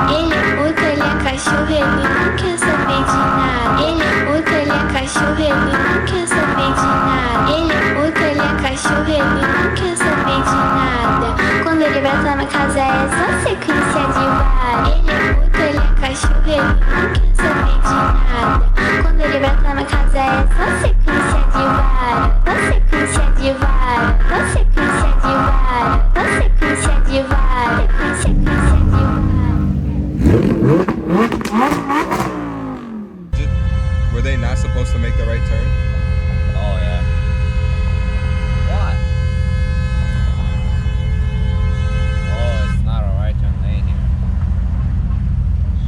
Ele é puto, ele é cachorro, ele não quer saber de nada. Ele é puto, ele é cachorro, ele não quer saber de nada. Ele é puto, ele é cachorro, ele não quer saber de nada. Quando ele vai estar na casa é só sequência de vara. Ele é puto, ele é cachorro, ele não quer saber de nada. Quando ele vai estar na casa é só sequência de vara. Só sequência de vara. Só sequência de vara. Só sequência de vara. Sequência de vara. Were they not supposed to make the right turn? Oh yeah. What? Oh, it's not a right turn lane here.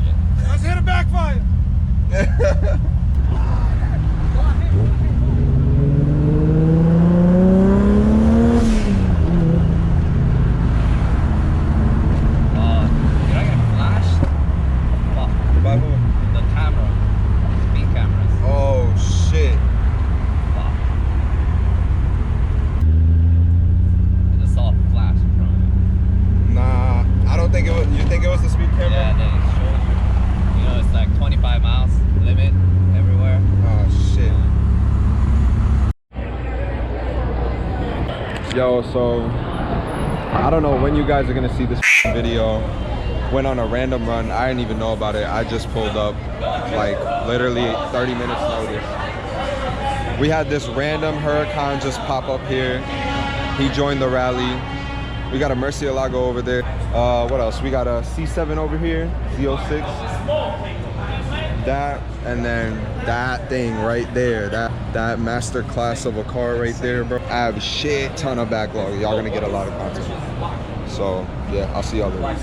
Shit. Let's hit a backfire! Did I get flashed? Fuck. By who? The camera. Speed cameras. Oh shit. Fuck. I just saw a flash in front of me. Nah, I don't think it was. You think it was the speed camera? Yeah, then it shows you. You know, it's like 25 miles limit everywhere. Oh shit. Yo, so I don't know when you guys are gonna see this video. Went on a random run. I didn't even know about it. I just pulled up like literally 30 minutes notice. We had this random Huracan just pop up here. He joined the rally. We got a Murcielago over there. What else? We got a C7 over here, Z06. That, and then that thing right there, that master class of a car right there, bro. I have a shit ton of backlog. Y'all gonna get a lot of content. So yeah, I'll see y'all later.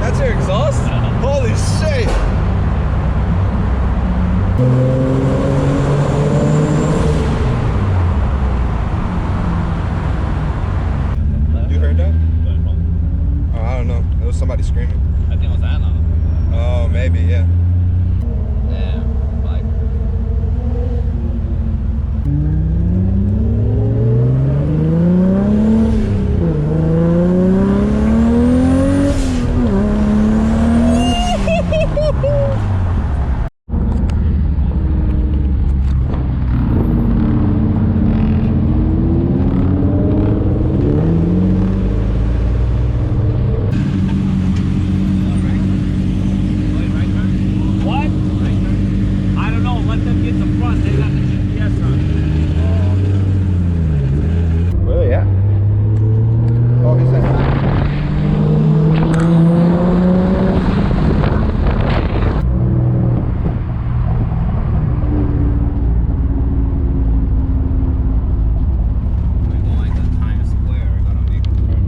That's your exhaust? Holy shit! You heard that? Oh, I don't know. It was somebody screaming. I think it was Anna. Oh, maybe, yeah. Damn, like. Really? Yeah. Oh, he said. We're going to Times Square. We're gonna make a turn.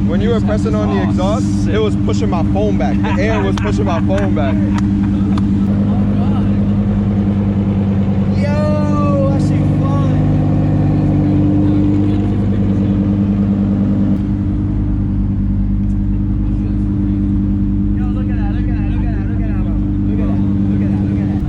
When you were pressing on the exhaust, it was pushing my phone back. The air was pushing my phone back. Yo, that shit fun. Yo, look at that, look at that, look at that, look at that, bro. Look at that, look at that, look at that.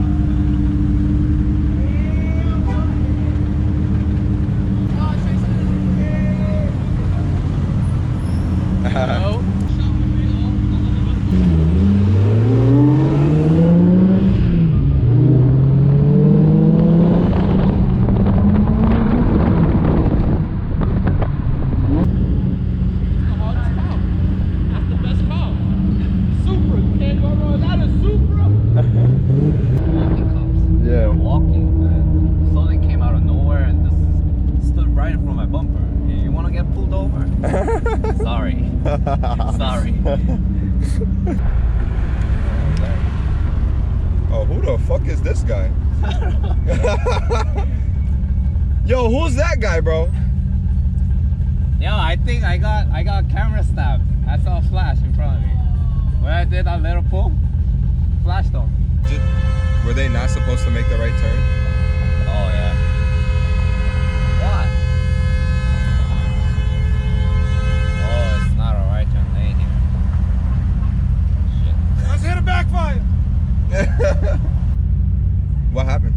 Sorry. Oh, who the fuck is this guy? Yo, who's that guy, bro? Yo, I think I got camera stabbed. I saw a flash in front of me. When I did that little pull, flashed on. Were they not supposed to make the right turn? Oh yeah. What? Oh, it's not a right turn lane here. Shit. Let's hit a backfire. What happened?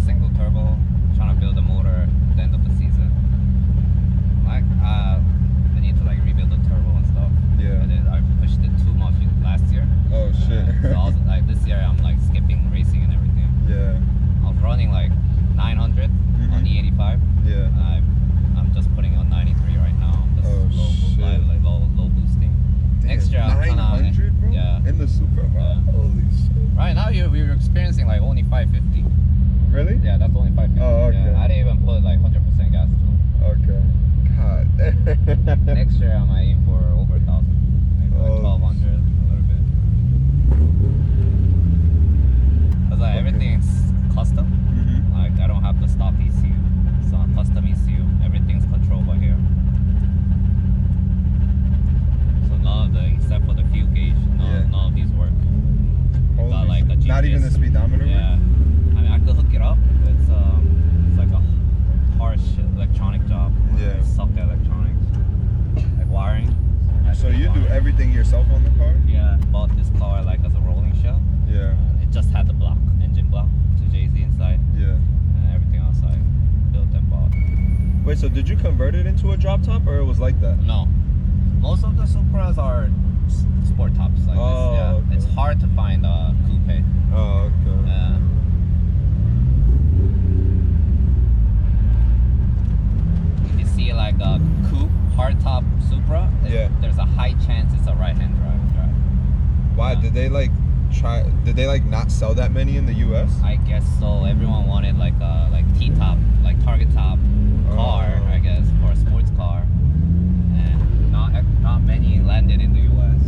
Single turbo, trying to build a motor at the end of the season. Like, I need to like rebuild the turbo and stuff. Yeah. And then I pushed it too much last year. Oh shit. So I was like, this year I'm like skipping racing and everything. Yeah. I was running like 900 on the 85. Yeah. I'm just putting on 93 right now. Just Oh, shit. low boosting. Next year I'm 900, bro? Yeah. In the Supra, bro? Yeah. Holy shit. Right now we were experiencing like only 550. Really? Yeah, that's only 550. Oh, okay. Yeah, I didn't even put like 100% gas to it. Okay. God. Next year I might aim for over 1,000. Maybe like 1,200, a little bit. Cause like everything's custom. Like I don't have the stock ECU. It's a custom ECU. Everything's controlled by here. So none of the, except for the fuel gauge, none of these work. Holy Got like a GPS. Not even the speedometer? Yeah. I mean, I could hook it up. It's like a harsh electronic job. Yeah. I suck at electronics. Like wiring. So you do everything yourself on the car? Yeah. Bought this car like as a rolling shell. Yeah. It just had the block, engine block, 2JZ inside, Yeah. and everything outside. Built and bought. Wait, so did you convert it into a drop top or it was like that? No. Most of the Supras are sport tops like Oh, this. Yeah. okay. It's hard to find a coupe. Oh, okay. Yeah. If you see like a coupe hardtop Supra, Yeah. there's a high chance it's a right-hand drive. Why? Did they like not sell that many in the US? I guess so. Everyone wanted like a T-top, like target top car, Oh. I guess, for a sports car, and not many landed in the US.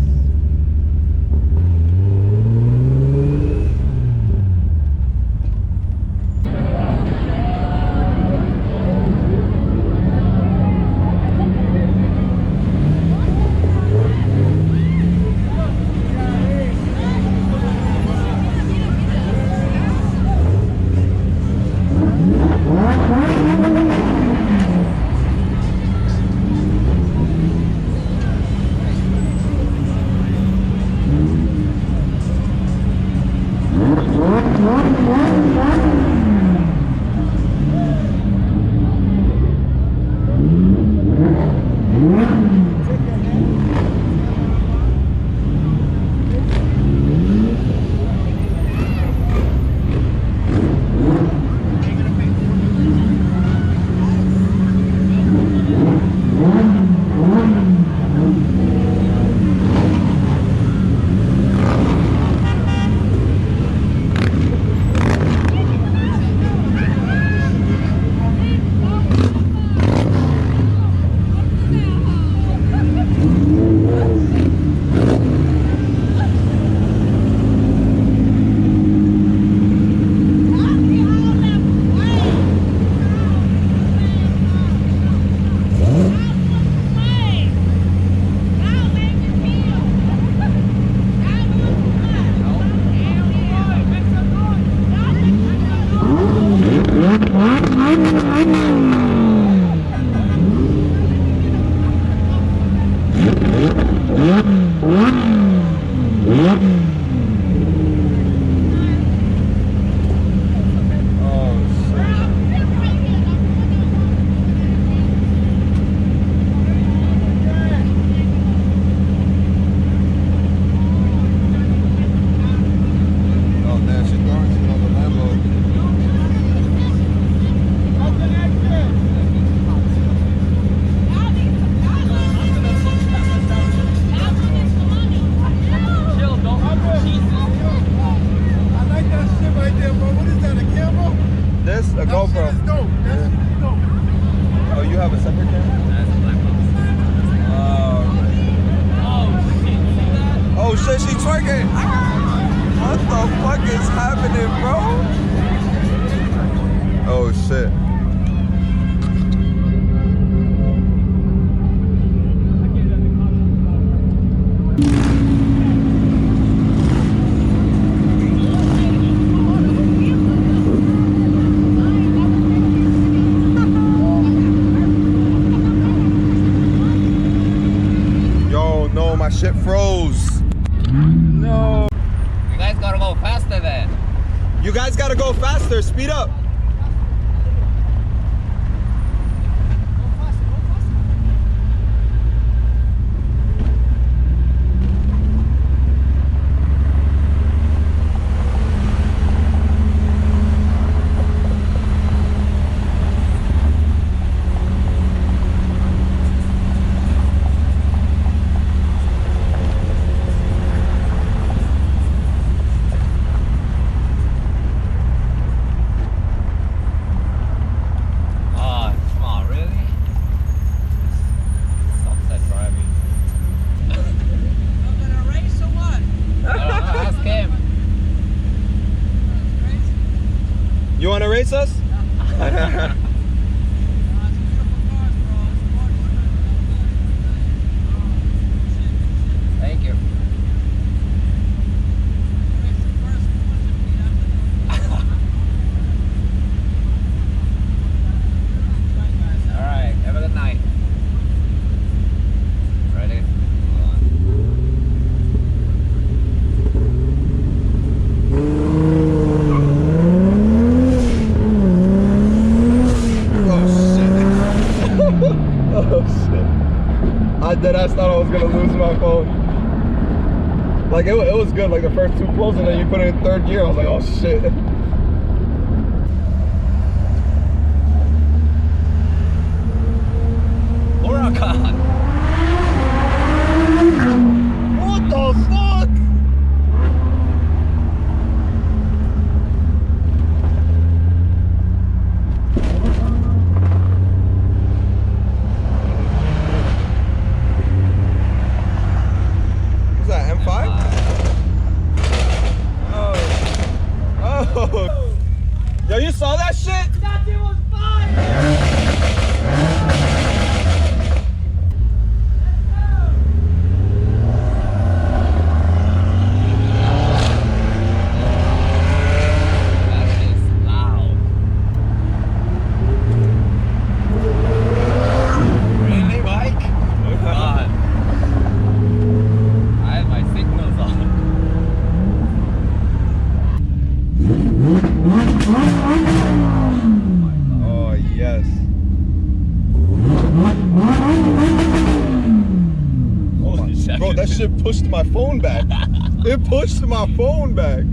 This? A GoPro? That's dope. That's dope. Oh, you have a separate camera? shit, she twerking. What the fuck is happening, bro? Oh shit. Yo, no, my shit froze. No. You guys gotta go faster then. You guys gotta go faster, speed up. You want to race us? Thank you. All right, have a good night. Ready? Oh shit. I deadass thought I was gonna lose my phone. Like it was good, like the first two pulls, and then you put it in third gear. I was like, oh shit. Huracan. What the fuck? Yo, you saw that shit? That thing was fire! That is loud. Really, Mike? Oh God. I had my signals on. Oh yes. Holy shit. Bro, that shit pushed my phone back. It pushed my phone back.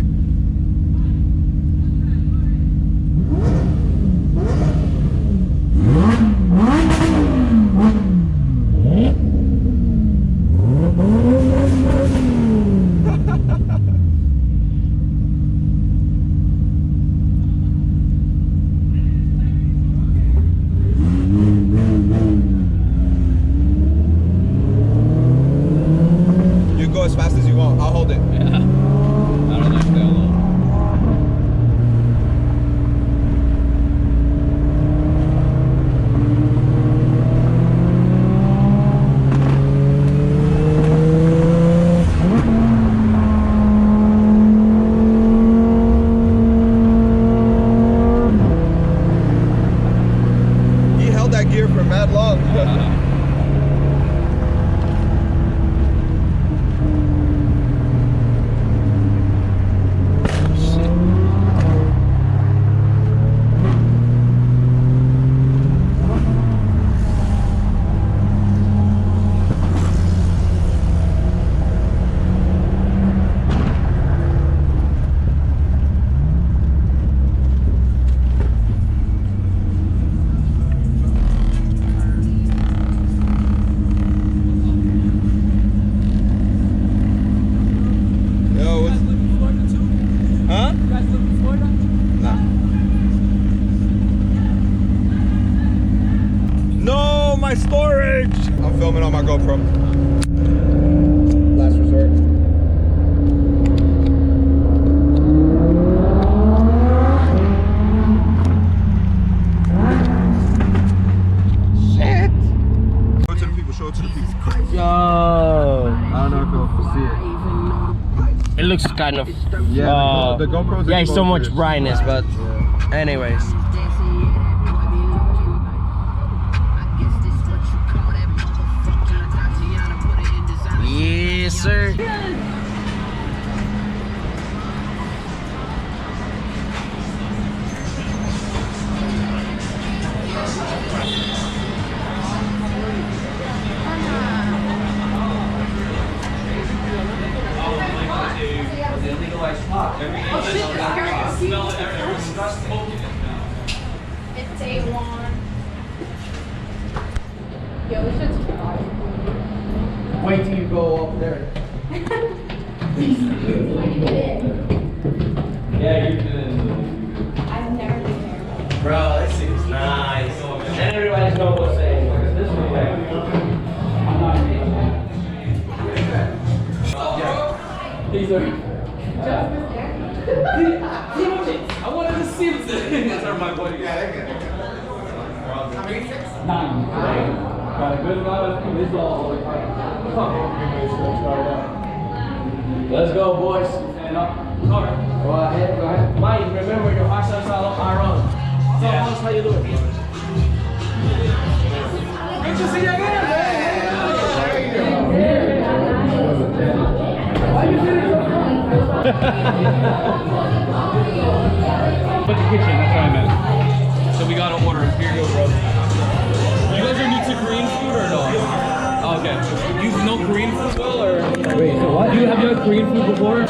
You go as fast as you want. I'll hold it. Yeah. I don't like that alone. He held that gear for mad long. My storage. I'm filming on my GoPro. Last resort. looks kind of. Yeah, the GoPro's Yeah, it's so much exposure. brightness, but anyways. Yes, sir. It's A1. Yo, we should try. Wait till you go up there. Yeah, you can. I've never been there. Bro, this seems nice. And everybody's know what's saying. This one, these are. I wanted to see them. These are my buddies. Yeah, they get it. How many? 6? 9. Got a good amount of this all. Let's go, boys. Stand up. Go ahead, go ahead. Mike, remember your heart starts out iron. So how you doing? Good to see you again, man. But the kitchen, that's what I meant. So we gotta order. Here you go, bro. You guys are new to Korean food or no? Oh, okay. You know Korean food well or? Wait, so what? Have you had Korean food before?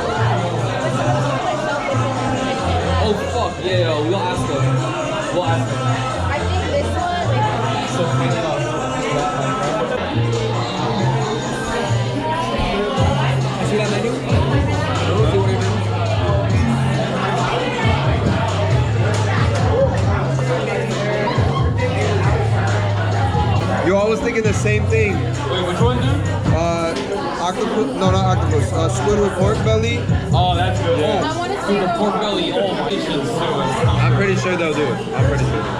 Oh fuck, yeah, we'll ask them. We'll ask them. I think this one, So crazy. See that menu? Yo, I was thinking the same thing. Wait, which one, dude? Octopus, no, not octopus. Squid with pork belly. Oh, that's good. I want to see The pork belly. Oh my shit. I'm pretty sure they'll do it. I'm pretty sure.